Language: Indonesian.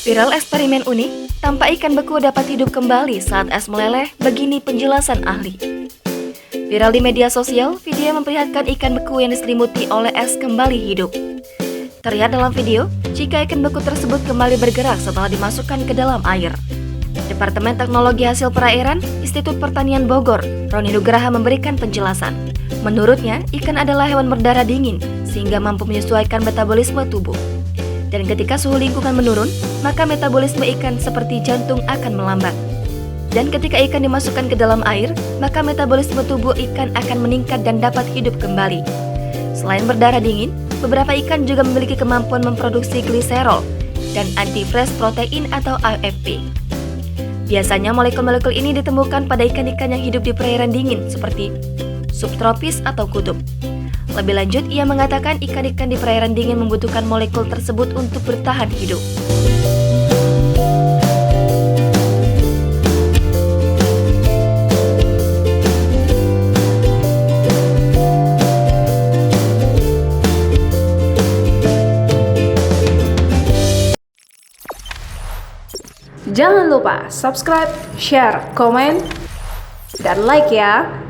Viral eksperimen unik, tanpa ikan beku dapat hidup kembali saat es meleleh, begini penjelasan ahli. Viral di media sosial, video yang memperlihatkan ikan beku yang diselimuti oleh es kembali hidup. Terlihat dalam video, jika ikan beku tersebut kembali bergerak setelah dimasukkan ke dalam air. Departemen Teknologi Hasil Perairan, Institut Pertanian Bogor, Roni Nugraha memberikan penjelasan. Menurutnya, ikan adalah hewan berdarah dingin, sehingga mampu menyesuaikan metabolisme tubuh. Dan ketika suhu lingkungan menurun, maka metabolisme ikan seperti jantung akan melambat. Dan ketika ikan dimasukkan ke dalam air, maka metabolisme tubuh ikan akan meningkat dan dapat hidup kembali. Selain berdarah dingin, beberapa ikan juga memiliki kemampuan memproduksi gliserol dan antifreeze protein atau AFP. Biasanya molekul-molekul ini ditemukan pada ikan-ikan yang hidup di perairan dingin seperti subtropis atau kutub. Lebih lanjut, ia mengatakan ikan-ikan di perairan dingin membutuhkan molekul tersebut untuk bertahan hidup. Jangan lupa subscribe, share, komen, dan like ya!